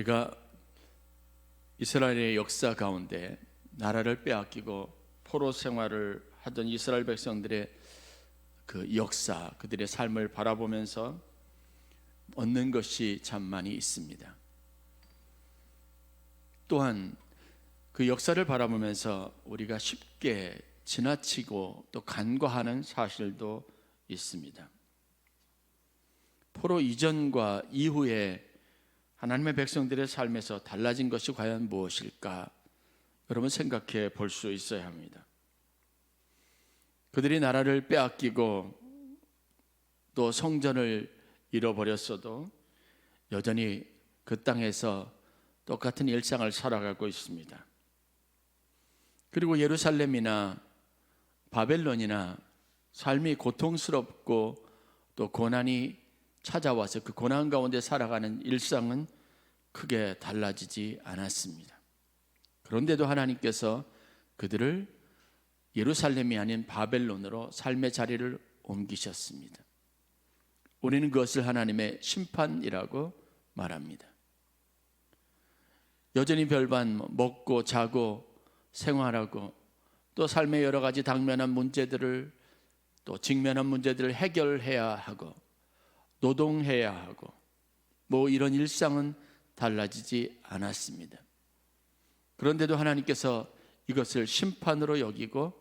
우리가 이스라엘의 역사 가운데 나라를 빼앗기고 포로 생활을 하던 이스라엘 백성들의 그 역사, 그들의 삶을 바라보면서 얻는 것이 참 많이 있습니다. 또한 그 역사를 바라보면서 우리가 쉽게 지나치고 또 간과하는 사실도 있습니다. 포로 이전과 이후에 하나님의 백성들의 삶에서 달라진 것이 과연 무엇일까? 여러분 생각해 볼 수 있어야 합니다. 그들이 나라를 빼앗기고 또 성전을 잃어버렸어도 여전히 그 땅에서 똑같은 일상을 살아가고 있습니다. 그리고 예루살렘이나 바벨론이나 삶이 고통스럽고 또 고난이 찾아와서 그 고난 가운데 살아가는 일상은 크게 달라지지 않았습니다. 그런데도 하나님께서 그들을 예루살렘이 아닌 바벨론으로 삶의 자리를 옮기셨습니다. 우리는 그것을 하나님의 심판이라고 말합니다. 여전히 별반 먹고 자고 생활하고 또 삶의 여러 가지 당면한 문제들을 또 직면한 문제들을 해결해야 하고 노동해야 하고 이런 일상은 달라지지 않았습니다. 그런데도 하나님께서 이것을 심판으로 여기고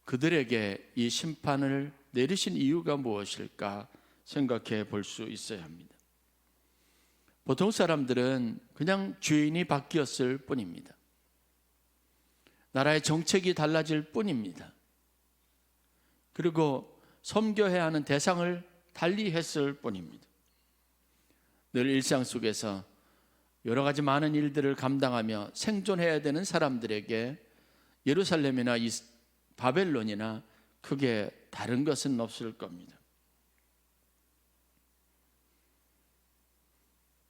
그들에게 이 심판을 내리신 이유가 무엇일까 생각해 볼 수 있어야 합니다. 보통 사람들은 그냥 주인이 바뀌었을 뿐입니다. 나라의 정책이 달라질 뿐입니다. 그리고 섬겨야 하는 대상을 달리 했을 뿐입니다. 늘 일상 속에서 여러 가지 많은 일들을 감당하며 생존해야 되는 사람들에게 예루살렘이나 바벨론이나 크게 다른 것은 없을 겁니다.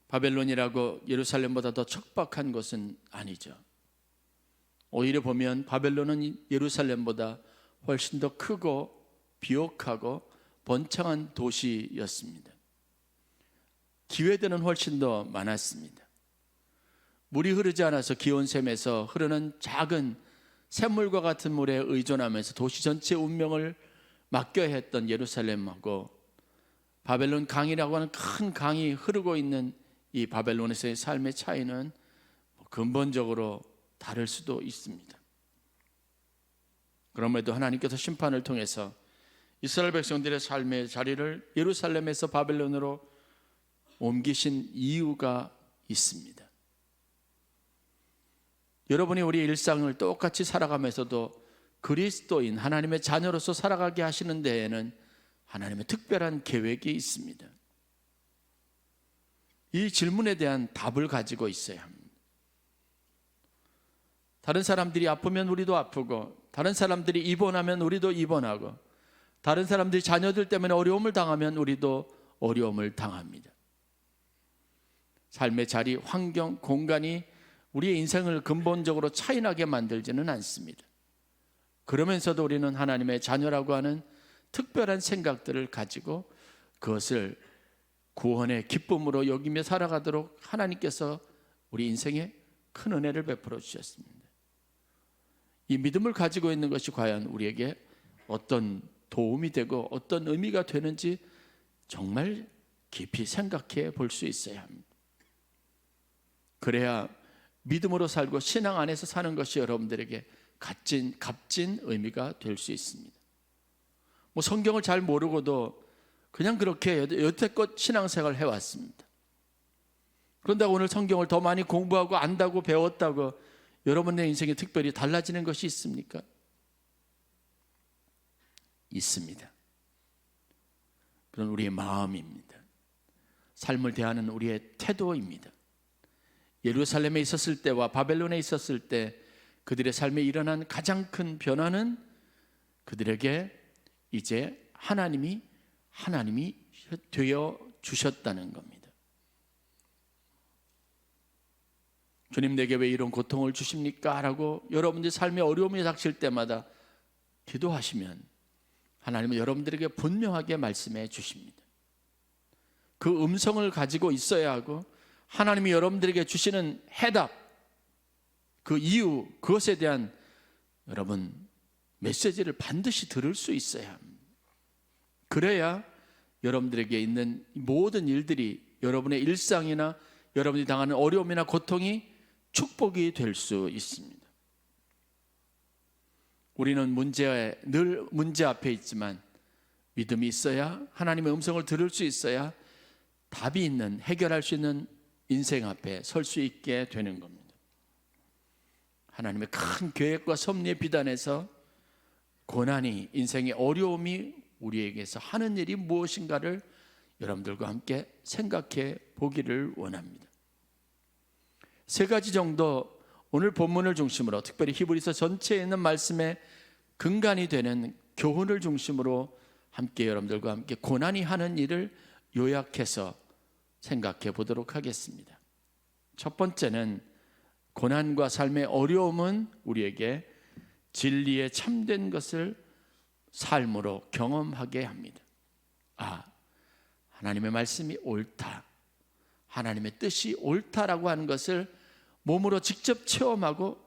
바벨론이라고 예루살렘보다 더 척박한 것은 아니죠. 오히려 보면 바벨론은 예루살렘보다 훨씬 더 크고 비옥하고 번창한 도시였습니다. 기회들은 훨씬 더 많았습니다. 물이 흐르지 않아서 기온샘에서 흐르는 작은 샘물과 같은 물에 의존하면서 도시 전체의 운명을 맡겨야 했던 예루살렘하고 바벨론 강이라고 하는 큰 강이 흐르고 있는 이 바벨론에서의 삶의 차이는 근본적으로 다를 수도 있습니다. 그럼에도 하나님께서 심판을 통해서 이스라엘 백성들의 삶의 자리를 예루살렘에서 바벨론으로 옮기신 이유가 있습니다. 여러분이 우리 일상을 똑같이 살아가면서도 그리스도인 하나님의 자녀로서 살아가게 하시는 데에는 하나님의 특별한 계획이 있습니다. 이 질문에 대한 답을 가지고 있어야 합니다. 다른 사람들이 아프면 우리도 아프고 다른 사람들이 입원하면 우리도 입원하고 다른 사람들이 자녀들 때문에 어려움을 당하면 우리도 어려움을 당합니다. 삶의 자리, 환경, 공간이 우리의 인생을 근본적으로 차이나게 만들지는 않습니다. 그러면서도 우리는 하나님의 자녀라고 하는 특별한 생각들을 가지고 그것을 구원의 기쁨으로 여기며 살아가도록 하나님께서 우리 인생에 큰 은혜를 베풀어 주셨습니다. 이 믿음을 가지고 있는 것이 과연 우리에게 어떤 도움이 되고 어떤 의미가 되는지 정말 깊이 생각해 볼 수 있어야 합니다. 그래야 믿음으로 살고 신앙 안에서 사는 것이 여러분들에게 값진 의미가 될 수 있습니다. 성경을 잘 모르고도 그냥 그렇게 여태껏 신앙생활을 해왔습니다. 그런다고 오늘 성경을 더 많이 공부하고 안다고 배웠다고 여러분의 인생이 특별히 달라지는 것이 있습니까? 있습니다. 그건 우리의 마음입니다. 삶을 대하는 우리의 태도입니다. 예루살렘에 있었을 때와 바벨론에 있었을 때 그들의 삶에 일어난 가장 큰 변화는 그들에게 이제 하나님이 되어 주셨다는 겁니다. 주님 내게 왜 이런 고통을 주십니까? 라고 여러분들의 삶에 어려움이 닥칠 때마다 기도하시면 하나님은 여러분들에게 분명하게 말씀해 주십니다. 그 음성을 가지고 있어야 하고 하나님이 여러분들에게 주시는 해답, 그 이유, 그것에 대한 여러분 메시지를 반드시 들을 수 있어야 합니다. 그래야 여러분들에게 있는 모든 일들이, 여러분의 일상이나 여러분이 당하는 어려움이나 고통이 축복이 될 수 있습니다. 우리는 늘 문제 앞에 있지만 믿음이 있어야, 하나님의 음성을 들을 수 있어야 답이 있는, 해결할 수 있는 인생 앞에 설 수 있게 되는 겁니다. 하나님의 큰 계획과 섭리에 비단해서 고난이, 인생의 어려움이 우리에게서 하는 일이 무엇인가를 여러분들과 함께 생각해 보기를 원합니다. 세 가지 정도 오늘 본문을 중심으로, 특별히 히브리서 전체에 있는 말씀의 근간이 되는 교훈을 중심으로 함께 여러분들과 함께 고난이 하는 일을 요약해서 생각해 보도록 하겠습니다. 첫 번째는, 고난과 삶의 어려움은 우리에게 진리에 참된 것을 삶으로 경험하게 합니다. 하나님의 말씀이 옳다, 하나님의 뜻이 옳다라고 하는 것을 몸으로 직접 체험하고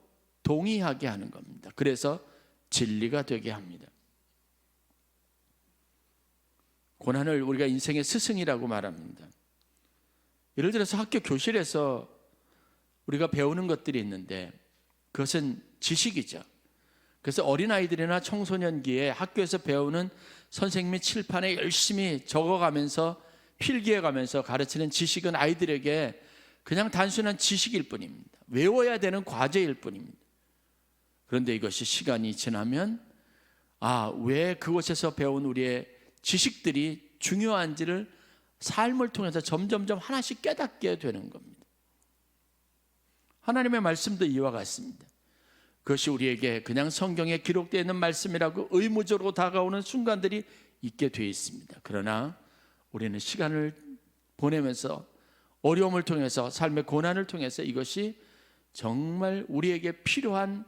동의하게 하는 겁니다. 그래서 진리가 되게 합니다. 고난을 우리가 인생의 스승이라고 말합니다. 예를 들어서 학교 교실에서 우리가 배우는 것들이 있는데 그것은 지식이죠. 그래서 어린아이들이나 청소년기에 학교에서 배우는 선생님이 칠판에 열심히 적어가면서 필기해가면서 가르치는 지식은 아이들에게 그냥 단순한 지식일 뿐입니다. 외워야 되는 과제일 뿐입니다. 그런데 이것이 시간이 지나면 왜 그곳에서 배운 우리의 지식들이 중요한지를 삶을 통해서 점점점 하나씩 깨닫게 되는 겁니다. 하나님의 말씀도 이와 같습니다. 그것이 우리에게 그냥 성경에 기록되어 있는 말씀이라고 의무적으로 다가오는 순간들이 있게 되어 있습니다. 그러나 우리는 시간을 보내면서, 어려움을 통해서, 삶의 고난을 통해서 이것이 정말 우리에게 필요한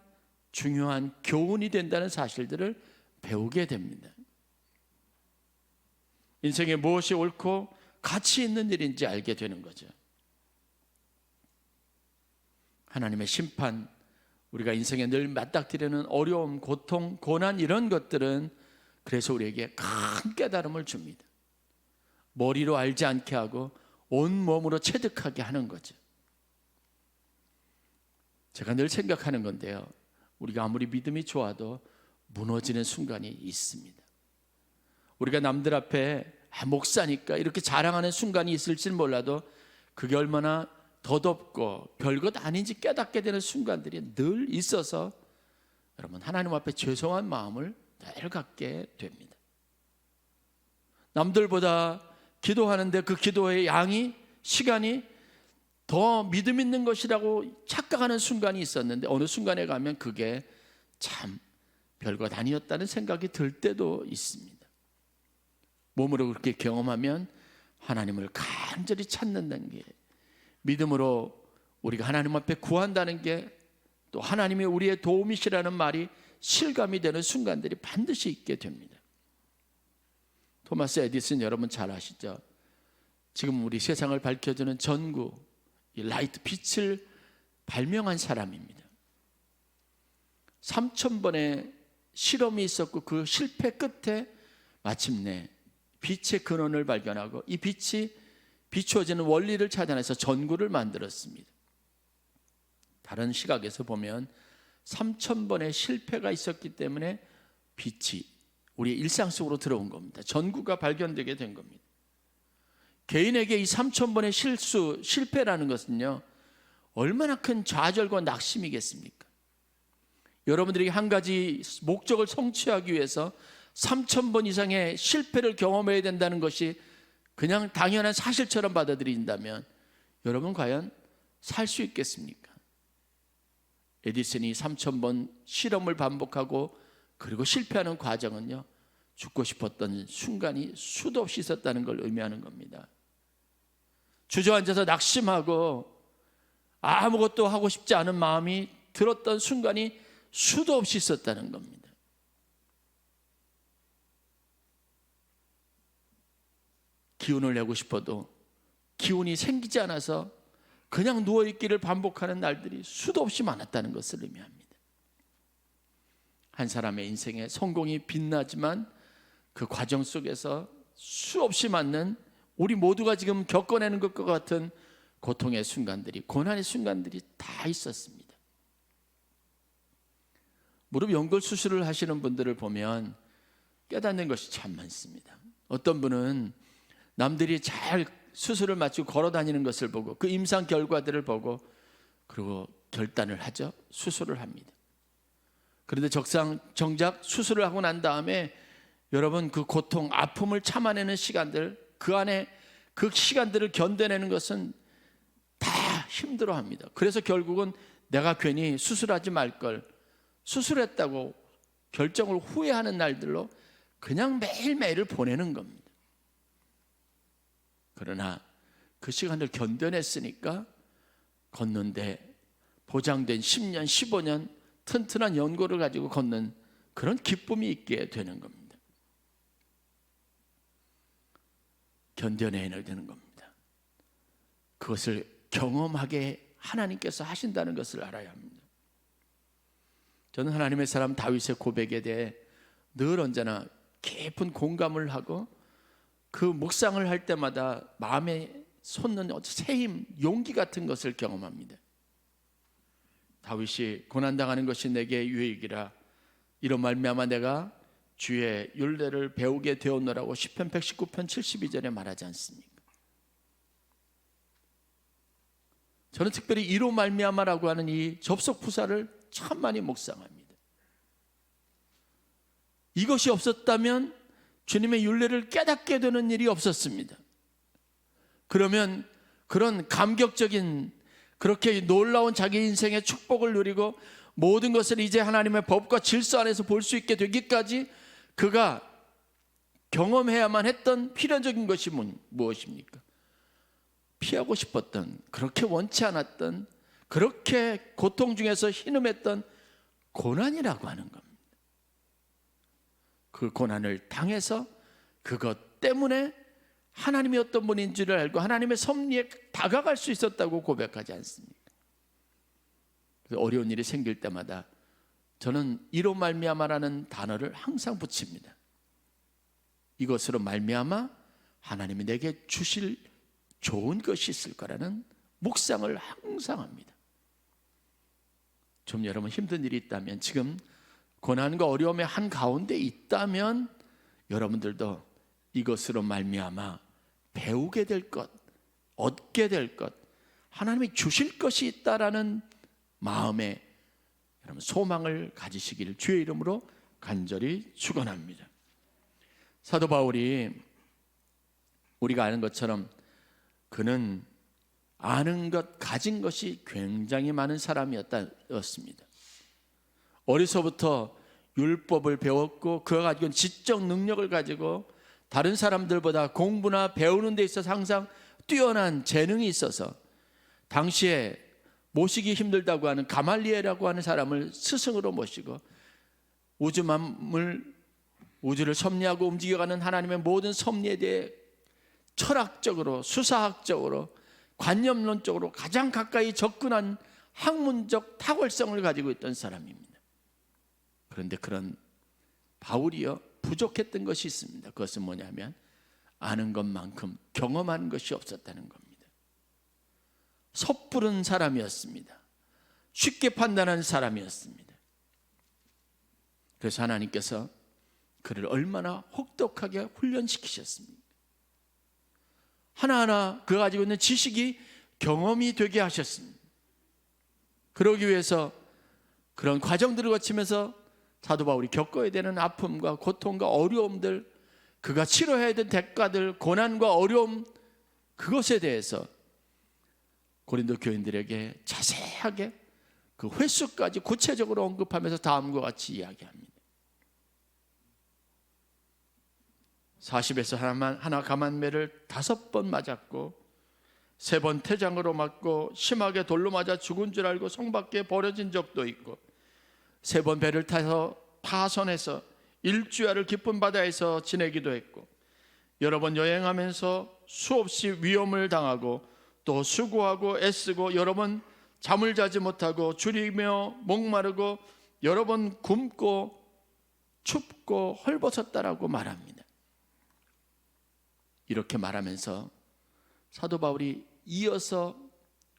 중요한 교훈이 된다는 사실들을 배우게 됩니다. 인생에 무엇이 옳고 가치 있는 일인지 알게 되는 거죠. 하나님의 심판, 우리가 인생에 늘 맞닥뜨리는 어려움, 고통, 고난, 이런 것들은 그래서 우리에게 큰 깨달음을 줍니다. 머리로 알지 않게 하고 온몸으로 체득하게 하는 거죠. 제가 늘 생각하는 건데요, 우리가 아무리 믿음이 좋아도 무너지는 순간이 있습니다. 우리가 남들 앞에 목사니까 이렇게 자랑하는 순간이 있을지는 몰라도 그게 얼마나 덧없고 별것 아닌지 깨닫게 되는 순간들이 늘 있어서 여러분, 하나님 앞에 죄송한 마음을 늘 갖게 됩니다. 남들보다 기도하는데 그 기도의 양이, 시간이 더 믿음 있는 것이라고 착각하는 순간이 있었는데 어느 순간에 가면 그게 참 별것 아니었다는 생각이 들 때도 있습니다. 몸으로 그렇게 경험하면 하나님을 간절히 찾는다는 게, 믿음으로 우리가 하나님 앞에 구한다는 게, 또 하나님이 우리의 도움이시라는 말이 실감이 되는 순간들이 반드시 있게 됩니다. 토마스 에디슨 여러분 잘 아시죠? 지금 우리 세상을 밝혀주는 전구, 이 라이트, 빛을 발명한 사람입니다. 3000번의 실험이 있었고 그 실패 끝에 마침내 빛의 근원을 발견하고 이 빛이 비추어지는 원리를 찾아내서 전구를 만들었습니다. 다른 시각에서 보면 3000번의 실패가 있었기 때문에 빛이 우리의 일상 속으로 들어온 겁니다. 전구가 발견되게 된 겁니다. 개인에게 이 3000번의 실패라는 것은요, 얼마나 큰 좌절과 낙심이겠습니까? 여러분들이 한 가지 목적을 성취하기 위해서 3000번 이상의 실패를 경험해야 된다는 것이 그냥 당연한 사실처럼 받아들인다면 여러분 과연 살 수 있겠습니까? 에디슨이 3000번 실험을 반복하고 그리고 실패하는 과정은요, 죽고 싶었던 순간이 수도 없이 있었다는 걸 의미하는 겁니다. 주저앉아서 낙심하고 아무것도 하고 싶지 않은 마음이 들었던 순간이 수도 없이 있었다는 겁니다. 기운을 내고 싶어도 기운이 생기지 않아서 그냥 누워있기를 반복하는 날들이 수도 없이 많았다는 것을 의미합니다. 한 사람의 인생에 성공이 빛나지만 그 과정 속에서 수없이 많은 우리 모두가 지금 겪어내는 것과 같은 고통의 순간들이, 고난의 순간들이 다 있었습니다. 무릎 연골 수술을 하시는 분들을 보면 깨닫는 것이 참 많습니다. 어떤 분은 남들이 잘 수술을 마치고 걸어 다니는 것을 보고 그 임상 결과들을 보고 그리고 결단을 하죠. 수술을 합니다. 그런데 정작 수술을 하고 난 다음에 여러분 그 고통, 아픔을 참아내는 시간들, 그 안에 그 시간들을 견뎌내는 것은 다 힘들어합니다. 그래서 결국은 내가 괜히 수술하지 말걸, 수술했다고 결정을 후회하는 날들로 그냥 매일매일을 보내는 겁니다. 그러나 그 시간을 견뎌냈으니까 걷는데 보장된 10년, 15년 튼튼한 연고를 가지고 걷는 그런 기쁨이 있게 되는 겁니다. 견뎌내야 되는 겁니다. 그것을 경험하게 하나님께서 하신다는 것을 알아야 합니다. 저는 하나님의 사람 다윗의 고백에 대해 늘 언제나 깊은 공감을 하고 그 묵상을 할 때마다 마음에 솟는 새 힘, 용기 같은 것을 경험합니다. 다윗이 고난당하는 것이 내게 유익이라 이런 말미암아 내가 주의 율례를 배우게 되었노라고 시편 119편 72절에 말하지 않습니까? 저는 특별히 이로 말미암아라고 하는 이 접속 부사를 참 많이 묵상합니다. 이것이 없었다면 주님의 율례를 깨닫게 되는 일이 없었습니다. 그러면 그런 감격적인, 그렇게 놀라운 자기 인생의 축복을 누리고 모든 것을 이제 하나님의 법과 질서 안에서 볼 수 있게 되기까지 그가 경험해야만 했던 필연적인 것이 무엇입니까? 피하고 싶었던, 그렇게 원치 않았던, 그렇게 고통 중에서 hin음했던 고난이라고 하는 겁니다. 그 고난을 당해서 그것 때문에 하나님이 어떤 분인 줄을 알고 하나님의 섭리에 다가갈 수 있었다고 고백하지 않습니까? 어려운 일이 생길 때마다 저는 이로 말미암아라는 단어를 항상 붙입니다. 이것으로 말미암아 하나님이 내게 주실 좋은 것이 있을 거라는 묵상을 항상 합니다. 좀 여러분 힘든 일이 있다면, 지금 고난과 어려움의 한가운데 있다면 여러분들도 이것으로 말미암아 배우게 될 것, 얻게 될 것, 하나님이 주실 것이 있다라는 마음에 여러분 소망을 가지시기를 주의 이름으로 간절히 축원합니다. 사도 바울이 우리가 아는 것처럼 그는 아는 것, 가진 것이 굉장히 많은 사람이었습니다. 어려서부터 율법을 배웠고 그가 가지고 있는 지적 능력을 가지고 다른 사람들보다 공부나 배우는 데 있어서 항상 뛰어난 재능이 있어서 당시에 모시기 힘들다고 하는 가말리엘이라고 하는 사람을 스승으로 모시고 우주를 섭리하고 움직여가는 하나님의 모든 섭리에 대해 철학적으로, 수사학적으로, 관념론적으로 가장 가까이 접근한 학문적 탁월성을 가지고 있던 사람입니다. 그런데 그런 바울이요, 부족했던 것이 있습니다. 그것은 뭐냐면 아는 것만큼 경험하는 것이 없었다는 겁니다. 섣부른 사람이었습니다. 쉽게 판단하는 사람이었습니다. 그래서 하나님께서 그를 얼마나 혹독하게 훈련시키셨습니까? 하나하나 그가 가지고 있는 지식이 경험이 되게 하셨습니다. 그러기 위해서 그런 과정들을 거치면서 사도 바울이 겪어야 되는 아픔과 고통과 어려움들, 그가 치러야 되는 대가들, 고난과 어려움, 그것에 대해서 고린도 교인들에게 자세하게 그 횟수까지 구체적으로 언급하면서 다음과 같이 이야기합니다. 40에서 하나 감한매를 5번 맞았고 3번 태장으로 맞고 심하게 돌로 맞아 죽은 줄 알고 성 밖에 버려진 적도 있고 3번 배를 타서 파선해서 일주야를 깊은 바다에서 지내기도 했고 여러 번 여행하면서 수없이 위험을 당하고 또 수고하고 애쓰고 여러 번 잠을 자지 못하고 줄이며 목마르고 여러 번 굶고 춥고 헐벗었다라고 말합니다. 이렇게 말하면서 사도 바울이 이어서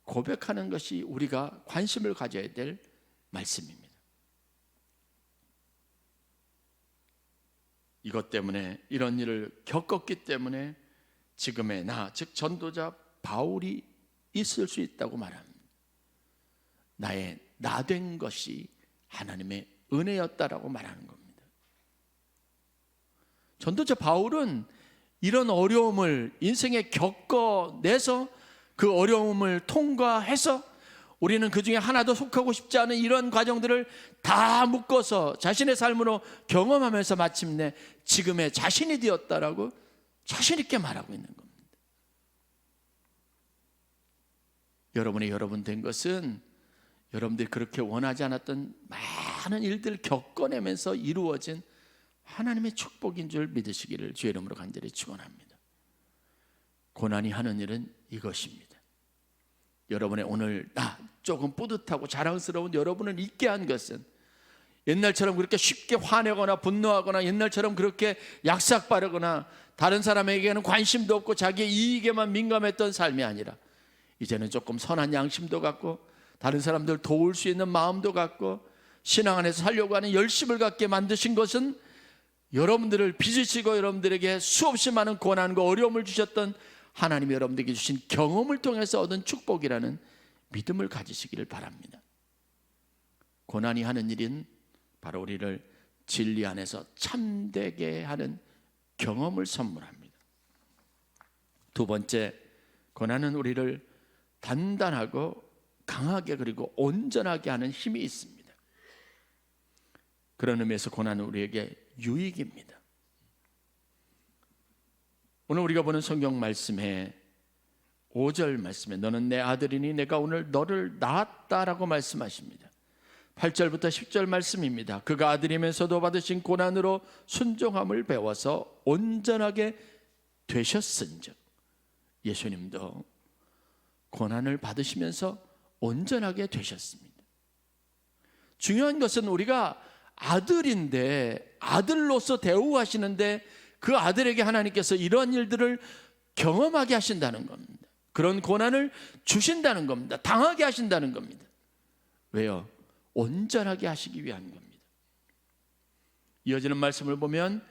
고백하는 것이 우리가 관심을 가져야 될 말씀입니다. 이것 때문에, 이런 일을 겪었기 때문에 지금의 나, 즉 전도자 바울이 있을 수 있다고 말합니다. 나의 나된 것이 하나님의 은혜였다라고 말하는 겁니다. 전도자 바울은 이런 어려움을 인생에 겪어내서 그 어려움을 통과해서 우리는 그 중에 하나도 속하고 싶지 않은 이런 과정들을 다 묶어서 자신의 삶으로 경험하면서 마침내 지금의 자신이 되었다라고 자신 있게 말하고 있는 겁니다. 여러분의 여러분 된 것은 여러분들이 그렇게 원하지 않았던 많은 일들을 겪어내면서 이루어진 하나님의 축복인 줄 믿으시기를 주의 이름으로 간절히 축원합니다. 고난이 하는 일은 이것입니다. 여러분의 오늘 조금 뿌듯하고 자랑스러운 여러분을 있게 한 것은 옛날처럼 그렇게 쉽게 화내거나 분노하거나 옛날처럼 그렇게 약삭빠르거나 다른 사람에게는 관심도 없고 자기의 이익에만 민감했던 삶이 아니라 이제는 조금 선한 양심도 갖고 다른 사람들 도울 수 있는 마음도 갖고 신앙 안에서 살려고 하는 열심을 갖게 만드신 것은 여러분들을 빚으시고 여러분들에게 수없이 많은 고난과 어려움을 주셨던 하나님이 여러분들에게 주신 경험을 통해서 얻은 축복이라는 믿음을 가지시기를 바랍니다. 고난이 하는 일은 바로 우리를 진리 안에서 참되게 하는 경험을 선물합니다. 두 번째, 고난은 우리를 단단하고 강하게 그리고 온전하게 하는 힘이 있습니다. 그런 의미에서 고난은 우리에게 유익입니다. 오늘 우리가 보는 성경 말씀에 5절 말씀에 너는 내 아들이니 내가 오늘 너를 낳았다라고 말씀하십니다. 8절부터 10절 말씀입니다. 그가 아들이면서도 받으신 고난으로 순종함을 배워서 온전하게 되셨은즉. 예수님도 고난을 받으시면서 온전하게 되셨습니다. 중요한 것은 우리가 아들인데 아들로서 대우하시는데 그 아들에게 하나님께서 이런 일들을 경험하게 하신다는 겁니다. 그런 고난을 주신다는 겁니다. 당하게 하신다는 겁니다. 왜요? 온전하게 하시기 위한 겁니다. 이어지는 말씀을 보면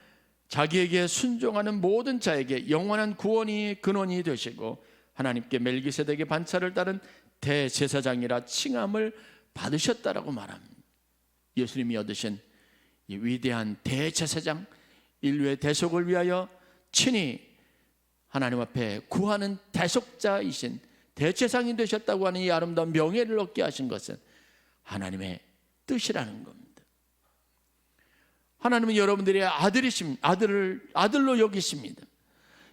자기에게 순종하는 모든 자에게 영원한 구원이 근원이 되시고 하나님께 멜기세덱의 반차를 따른 대제사장이라 칭함을 받으셨다라고 말합니다. 예수님이 얻으신 이 위대한 대제사장, 인류의 대속을 위하여 친히 하나님 앞에 구하는 대속자이신 대제사장이 되셨다고 하는 이 아름다운 명예를 얻게 하신 것은 하나님의 뜻이라는 겁니다. 하나님은 여러분들의 아들로 여기십니다.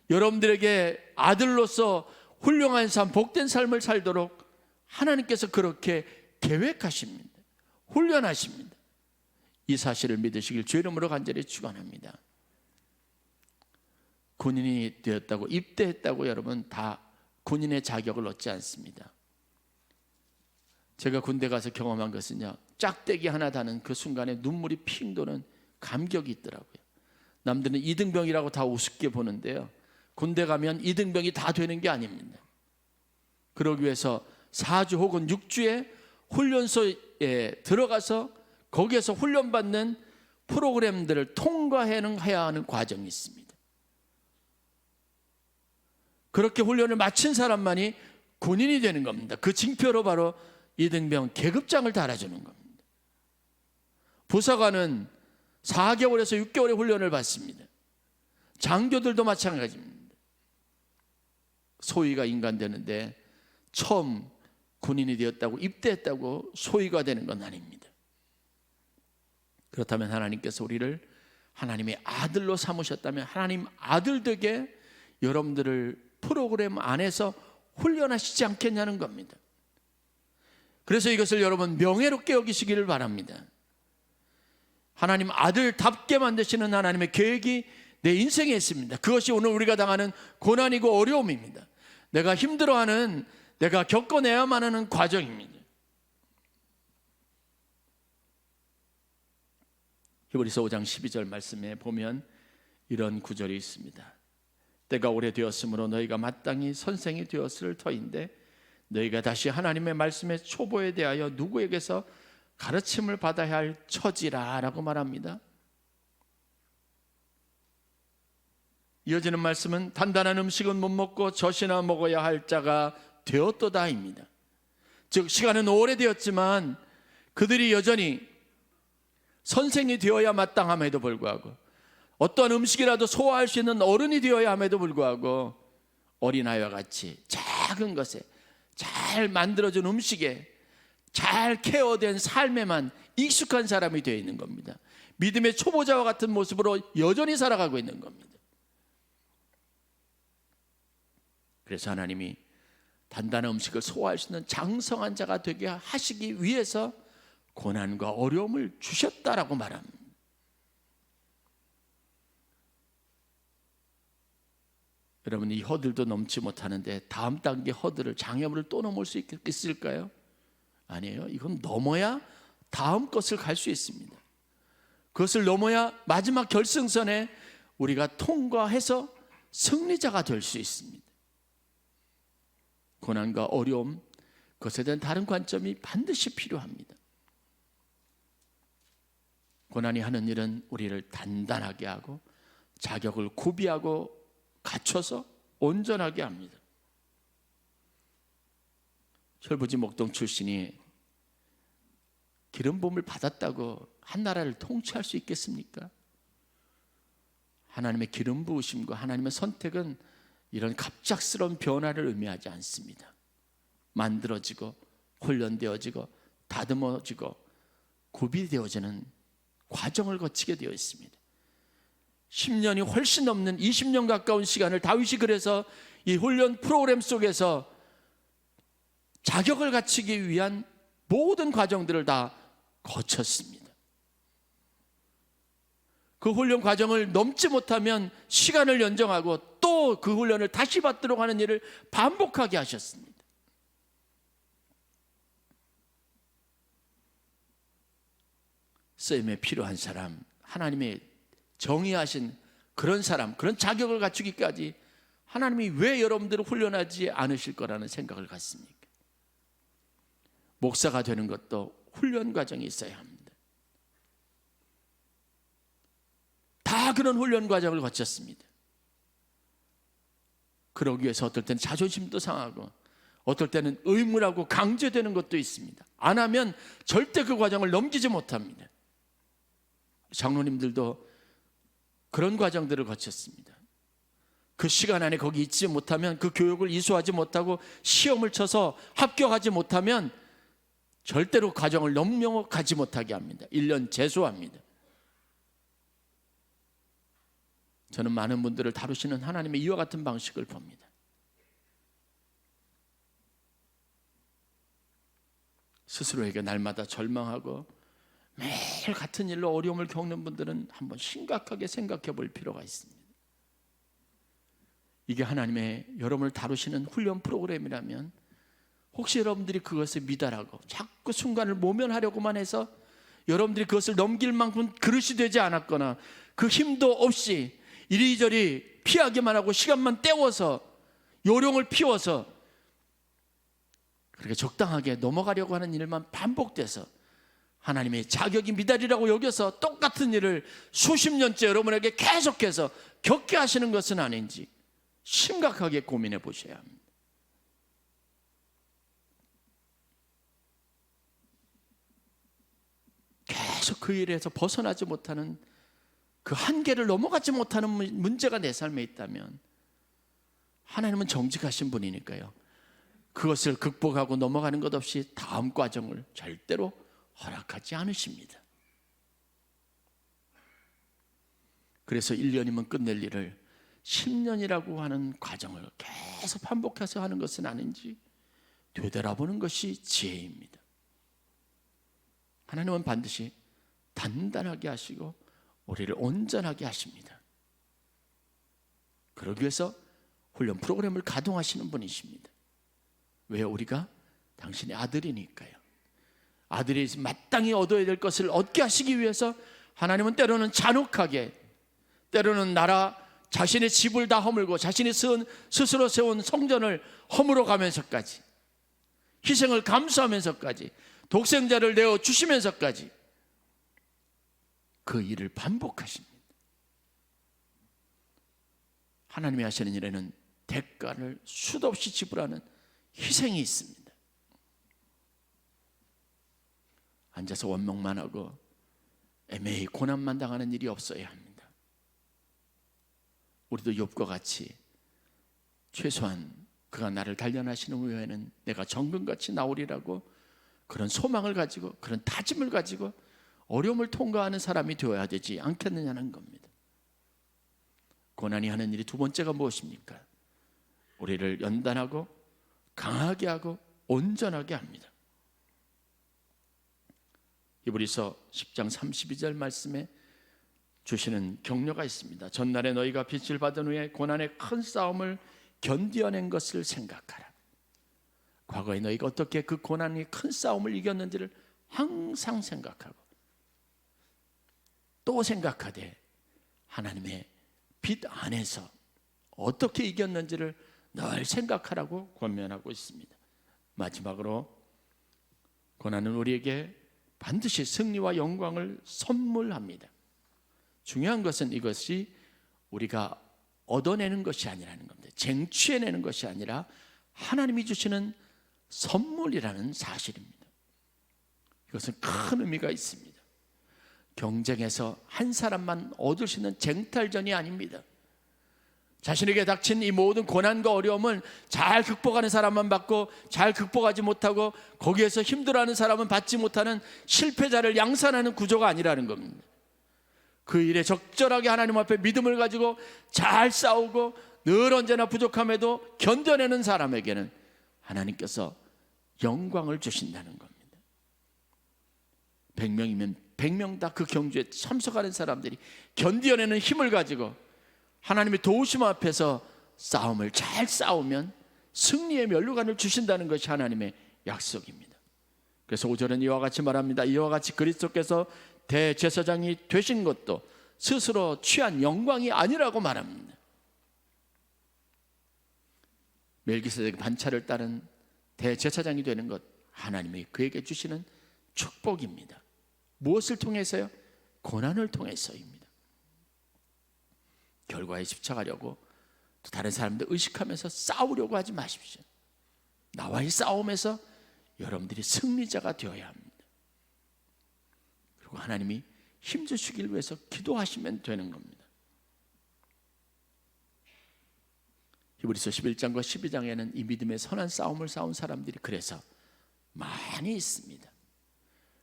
여러분들에게 아들로서 훌륭한 삶, 복된 삶을 살도록 하나님께서 그렇게 계획하십니다. 훈련하십니다. 이 사실을 믿으시길 주의 이름으로 간절히 축원합니다. 군인이 되었다고 입대했다고 여러분 다 군인의 자격을 얻지 않습니다. 제가 군대 가서 경험한 것은요, 짝대기 하나 다는 그 순간에 눈물이 핑 도는 감격이 있더라고요. 남들은 이등병이라고 다 우습게 보는데요, 군대 가면 이등병이 다 되는 게 아닙니다. 그러기 위해서 4주 혹은 6주의 훈련소에 들어가서 거기에서 훈련받는 프로그램들을 통과해야 하는 과정이 있습니다. 그렇게 훈련을 마친 사람만이 군인이 되는 겁니다. 그 징표로 바로 이등병 계급장을 달아주는 겁니다. 부사관은 4개월에서 6개월의 훈련을 받습니다. 장교들도 마찬가지입니다. 소위가 인간되는데 처음 군인이 되었다고 입대했다고 소위가 되는 건 아닙니다. 그렇다면 하나님께서 우리를 하나님의 아들로 삼으셨다면 하나님 아들 되게 여러분들을 프로그램 안에서 훈련하시지 않겠냐는 겁니다. 그래서 이것을 여러분 명예롭게 여기시기를 바랍니다. 하나님 아들답게 만드시는 하나님의 계획이 내 인생에 있습니다. 그것이 오늘 우리가 당하는 고난이고 어려움입니다. 내가 힘들어하는, 내가 겪어내야만 하는 과정입니다. 히브리서 5장 12절 말씀에 보면 이런 구절이 있습니다. 때가 오래되었으므로 너희가 마땅히 선생이 되었을 터인데 너희가 다시 하나님의 말씀의 초보에 대하여 누구에게서 가르침을 받아야 할 처지라 라고 말합니다. 이어지는 말씀은 단단한 음식은 못 먹고 젖이나 먹어야 할 자가 되었도다입니다. 즉 시간은 오래되었지만 그들이 여전히 선생이 되어야 마땅함에도 불구하고, 어떠한 음식이라도 소화할 수 있는 어른이 되어야 함에도 불구하고 어린아이와 같이 작은 것에, 잘 만들어진 음식에, 잘 케어된 삶에만 익숙한 사람이 되어 있는 겁니다. 믿음의 초보자와 같은 모습으로 여전히 살아가고 있는 겁니다. 그래서 하나님이 단단한 음식을 소화할 수 있는 장성한 자가 되게 하시기 위해서 고난과 어려움을 주셨다라고 말합니다. 여러분, 이 허들도 넘지 못하는데 다음 단계 허들을, 장애물을 또 넘을 수 있을까요? 아니에요. 이건 넘어야 다음 것을 갈 수 있습니다. 그것을 넘어야 마지막 결승선에 우리가 통과해서 승리자가 될 수 있습니다. 고난과 어려움, 그것에 대한 다른 관점이 반드시 필요합니다. 고난이 하는 일은 우리를 단단하게 하고 자격을 구비하고 갖춰서 온전하게 합니다. 철부지 목동 출신이 기름 부음을 받았다고 한 나라를 통치할 수 있겠습니까? 하나님의 기름 부으심과 하나님의 선택은 이런 갑작스러운 변화를 의미하지 않습니다. 만들어지고 훈련되어지고 다듬어지고 구비되어지는 과정을 거치게 되어 있습니다. 10년이 훨씬 넘는 20년 가까운 시간을 다윗이 그래서 이 훈련 프로그램 속에서 자격을 갖추기 위한 모든 과정들을 다 거쳤습니다. 그 훈련 과정을 넘지 못하면 시간을 연장하고 또 그 훈련을 다시 받도록 하는 일을 반복하게 하셨습니다. 쓰임에 필요한 사람, 하나님의 정의하신 그런 사람, 그런 자격을 갖추기까지 하나님이 왜 여러분들을 훈련하지 않으실 거라는 생각을 갖습니까? 목사가 되는 것도 훈련 과정이 있어야 합니다. 다 그런 훈련 과정을 거쳤습니다. 그러기 위해서 어떨 때는 자존심도 상하고 어떨 때는 의무라고 강제되는 것도 있습니다. 안 하면 절대 그 과정을 넘기지 못합니다. 장로님들도 그런 과정들을 거쳤습니다. 그 시간 안에 거기 있지 못하면, 그 교육을 이수하지 못하고 시험을 쳐서 합격하지 못하면 절대로 과정을 넘어가지 못하게 합니다. 1년 재수합니다. 저는 많은 분들을 다루시는 하나님의 이와 같은 방식을 봅니다. 스스로에게 날마다 절망하고 매일 같은 일로 어려움을 겪는 분들은 한번 심각하게 생각해 볼 필요가 있습니다. 이게 하나님의 여러분을 다루시는 훈련 프로그램이라면 혹시 여러분들이 그것을 미달하고 자꾸 순간을 모면하려고만 해서 여러분들이 그것을 넘길 만큼 그릇이 되지 않았거나 그 힘도 없이 이리저리 피하기만 하고 시간만 때워서 요령을 피워서 그렇게 적당하게 넘어가려고 하는 일만 반복돼서 하나님의 자격이 미달이라고 여겨서 똑같은 일을 수십 년째 여러분에게 계속해서 겪게 하시는 것은 아닌지 심각하게 고민해 보셔야 합니다. 계속 그 일에서 벗어나지 못하는, 그 한계를 넘어가지 못하는 문제가 내 삶에 있다면 하나님은 정직하신 분이니까요, 그것을 극복하고 넘어가는 것 없이 다음 과정을 절대로 허락하지 않으십니다. 그래서 1년이면 끝낼 일을 10년이라고 하는 과정을 계속 반복해서 하는 것은 아닌지 되돌아보는 것이 지혜입니다. 하나님은 반드시 단단하게 하시고 우리를 온전하게 하십니다. 그러기 위해서 훈련 프로그램을 가동하시는 분이십니다. 왜? 우리가 당신의 아들이니까요. 아들이 마땅히 얻어야 될 것을 얻게 하시기 위해서 하나님은 때로는 잔혹하게, 때로는 나라 자신의 집을 다 허물고 자신이 스스로 세운 성전을 허물어 가면서까지, 희생을 감수하면서까지, 독생자를 내어 주시면서까지 그 일을 반복하십니다. 하나님이 하시는 일에는 대가를 수도 없이 지불하는 희생이 있습니다. 앉아서 원망만 하고 애매히 고난만 당하는 일이 없어야 합니다. 우리도 욥과 같이 최소한 그가 나를 단련하시는 후에는 내가 정금같이 나오리라고 그런 소망을 가지고, 그런 다짐을 가지고 어려움을 통과하는 사람이 되어야 되지 않겠느냐는 겁니다. 고난이 하는 일이 두 번째가 무엇입니까? 우리를 연단하고 강하게 하고 온전하게 합니다. 히브리서 10장 32절 말씀에 주시는 격려가 있습니다. 전날에 너희가 빛을 받은 후에 고난의 큰 싸움을 견뎌낸 것을 생각하라. 과거에 너희가 어떻게 그 고난의 큰 싸움을 이겼는지를 항상 생각하고 또 생각하되 하나님의 빛 안에서 어떻게 이겼는지를 늘 생각하라고 권면하고 있습니다. 마지막으로 고난은 우리에게 반드시 승리와 영광을 선물합니다. 중요한 것은 이것이 우리가 얻어내는 것이 아니라는 겁니다. 쟁취해내는 것이 아니라 하나님이 주시는 선물이라는 사실입니다. 이것은 큰 의미가 있습니다. 경쟁에서 한 사람만 얻을 수 있는 쟁탈전이 아닙니다. 자신에게 닥친 이 모든 고난과 어려움을 잘 극복하는 사람만 받고 잘 극복하지 못하고 거기에서 힘들어하는 사람은 받지 못하는 실패자를 양산하는 구조가 아니라는 겁니다. 그 일에 적절하게 하나님 앞에 믿음을 가지고 잘 싸우고 늘 언제나 부족함에도 견뎌내는 사람에게는 하나님께서 영광을 주신다는 겁니다. 100명이면 100명 다 그 경주에 참석하는 사람들이 견뎌내는 힘을 가지고 하나님의 도우심 앞에서 싸움을 잘 싸우면 승리의 면류관을 주신다는 것이 하나님의 약속입니다. 그래서 5절은 이와 같이 말합니다. 이와 같이 그리스도께서 대제사장이 되신 것도 스스로 취한 영광이 아니라고 말합니다. 멜기세덱 반차를 따른 대제사장이 되는 것, 하나님이 그에게 주시는 축복입니다. 무엇을 통해서요? 고난을 통해서입니다. 결과에 집착하려고 또 다른 사람들 의식하면서 싸우려고 하지 마십시오. 나와의 싸움에서 여러분들이 승리자가 되어야 합니다. 그리고 하나님이 힘주시길 위해서 기도하시면 되는 겁니다. 히브리서 11장과 12장에는 이 믿음의 선한 싸움을 싸운 사람들이 그래서 많이 있습니다.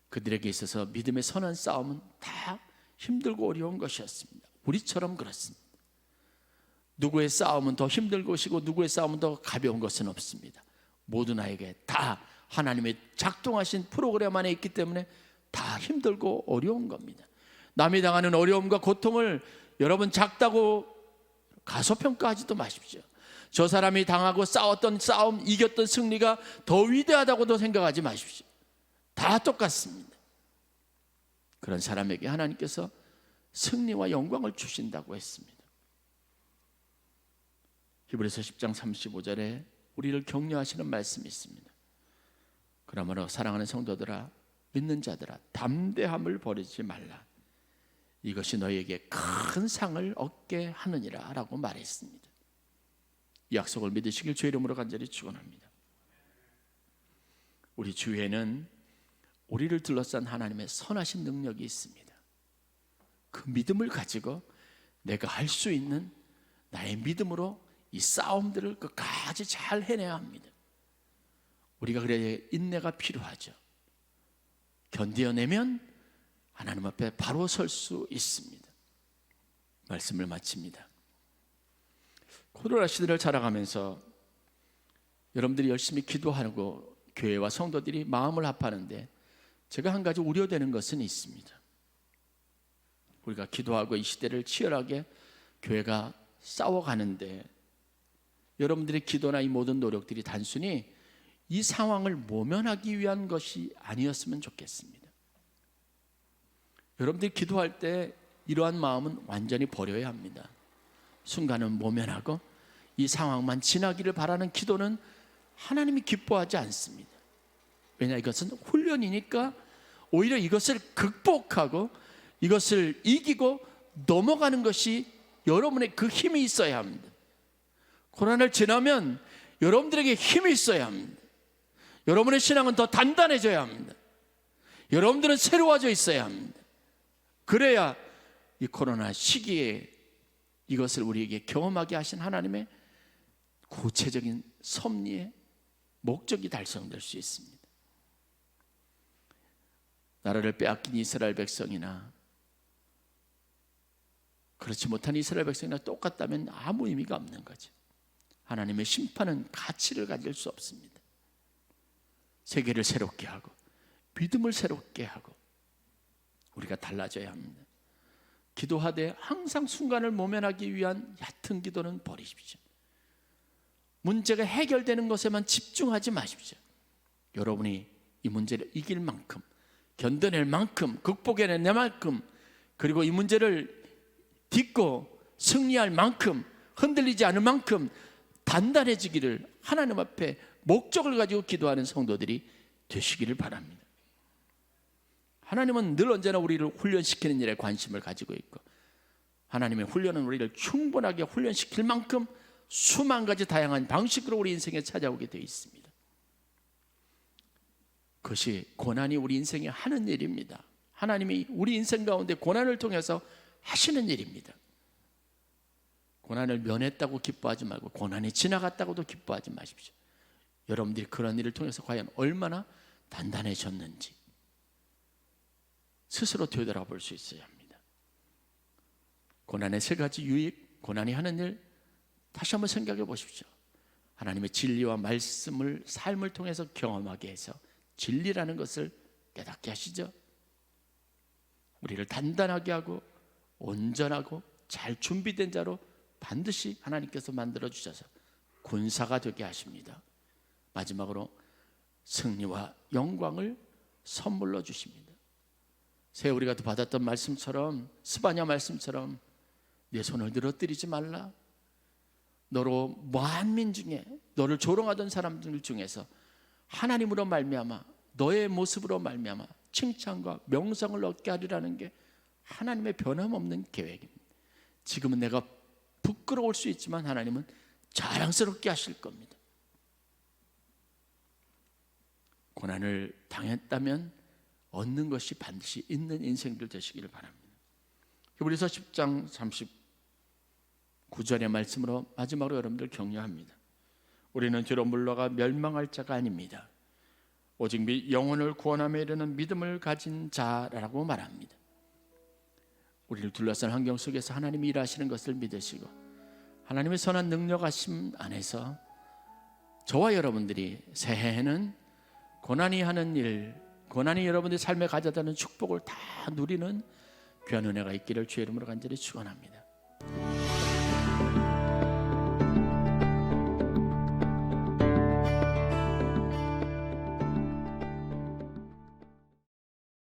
그들에게 있어서 믿음의 선한 싸움은 다 힘들고 어려운 것이었습니다. 우리처럼 그렇습니다. 누구의 싸움은 더 힘들고 것이고 누구의 싸움은 더 가벼운 것은 없습니다. 모두 나에게 다 하나님의 작동하신 프로그램 안에 있기 때문에 다 힘들고 어려운 겁니다. 남이 당하는 어려움과 고통을 여러분 작다고 가소평가하지도 마십시오. 저 사람이 당하고 싸웠던 싸움, 이겼던 승리가 더 위대하다고도 생각하지 마십시오. 다 똑같습니다. 그런 사람에게 하나님께서 승리와 영광을 주신다고 했습니다. 히브리서 10장 35절에 우리를 격려하시는 말씀이 있습니다. 그러므로 사랑하는 성도들아, 믿는 자들아, 담대함을 버리지 말라. 이것이 너희에게 큰 상을 얻게 하느니라 라고 말했습니다. 이 약속을 믿으시길 주의 이름으로 간절히 축원합니다. 우리 주위에는 우리를 둘러싼 하나님의 선하신 능력이 있습니다. 그 믿음을 가지고 내가 할 수 있는 나의 믿음으로 이 싸움들을 끝까지 잘 해내야 합니다. 우리가 그래야 인내가 필요하죠. 견뎌내면 하나님 앞에 바로 설 수 있습니다. 말씀을 마칩니다. 코로나 시대를 자라가면서 여러분들이 열심히 기도하고 교회와 성도들이 마음을 합하는데 제가 한 가지 우려되는 것은 있습니다. 우리가 기도하고 이 시대를 치열하게 교회가 싸워가는데 여러분들의 기도나 이 모든 노력들이 단순히 이 상황을 모면하기 위한 것이 아니었으면 좋겠습니다. 여러분들이 기도할 때 이러한 마음은 완전히 버려야 합니다. 순간은 모면하고 이 상황만 지나기를 바라는 기도는 하나님이 기뻐하지 않습니다. 왜냐, 이것은 훈련이니까 오히려 이것을 극복하고 이것을 이기고 넘어가는 것이 여러분의 그 힘이 있어야 합니다. 고난을 지나면 여러분들에게 힘이 있어야 합니다. 여러분의 신앙은 더 단단해져야 합니다. 여러분들은 새로워져 있어야 합니다. 그래야 이 코로나 시기에 이것을 우리에게 경험하게 하신 하나님의 구체적인 섭리의 목적이 달성될 수 있습니다. 나라를 빼앗긴 이스라엘 백성이나 그렇지 못한 이스라엘 백성이나 똑같다면 아무 의미가 없는 거죠. 하나님의 심판은 가치를 가질 수 없습니다. 세계를 새롭게 하고 믿음을 새롭게 하고 우리가 달라져야 합니다. 기도하되 항상 순간을 모면하기 위한 얕은 기도는 버리십시오. 문제가 해결되는 것에만 집중하지 마십시오. 여러분이 이 문제를 이길 만큼, 견뎌낼 만큼, 극복해낼 만큼, 그리고 이 문제를 딛고 승리할 만큼, 흔들리지 않을 만큼 단단해지기를 하나님 앞에 목적을 가지고 기도하는 성도들이 되시기를 바랍니다. 하나님은 늘 언제나 우리를 훈련시키는 일에 관심을 가지고 있고, 하나님의 훈련은 우리를 충분하게 훈련시킬 만큼 수만 가지 다양한 방식으로 우리 인생에 찾아오게 되어 있습니다. 그것이 고난이 우리 인생에 하는 일입니다. 하나님이 우리 인생 가운데 고난을 통해서 하시는 일입니다. 고난을 면했다고 기뻐하지 말고 고난이 지나갔다고도 기뻐하지 마십시오. 여러분들이 그런 일을 통해서 과연 얼마나 단단해졌는지 스스로 되돌아볼 수 있어야 합니다. 고난의 세 가지 유익, 고난이 하는 일 다시 한번 생각해 보십시오. 하나님의 진리와 말씀을 삶을 통해서 경험하게 해서 진리라는 것을 깨닫게 하시죠. 우리를 단단하게 하고 온전하고 잘 준비된 자로 반드시 하나님께서 만들어 주셔서 군사가 되게 하십니다. 마지막으로 승리와 영광을 선물로 주십니다. 새 우리가 받았던 말씀처럼, 스바냐 말씀처럼 내 손을 늘어뜨리지 말라. 너로 만민 중에 너를 조롱하던 사람들 중에서 하나님으로 말미암아 너의 모습으로 말미암아 칭찬과 명성을 얻게 하리라는 게 하나님의 변함없는 계획입니다. 지금은 내가 부끄러울 수 있지만 하나님은 자랑스럽게 하실 겁니다. 고난을 당했다면 얻는 것이 반드시 있는 인생들 되시기를 바랍니다. 히브리서 10장 39절의 말씀으로 마지막으로 여러분들 격려합니다. 우리는 뒤로 물러가 멸망할 자가 아닙니다. 오직 영혼을 구원함에 이르는 믿음을 가진 자라고 말합니다. 우리를 둘러싼 환경 속에서 하나님이 일하시는 것을 믿으시고 하나님의 선한 능력하심 안에서 저와 여러분들이 새해에는 고난이 하는 일, 고난이 여러분들의 삶에 가져다는 축복을 다 누리는 귀한 은혜가 있기를 주의 이름으로 간절히 축원합니다.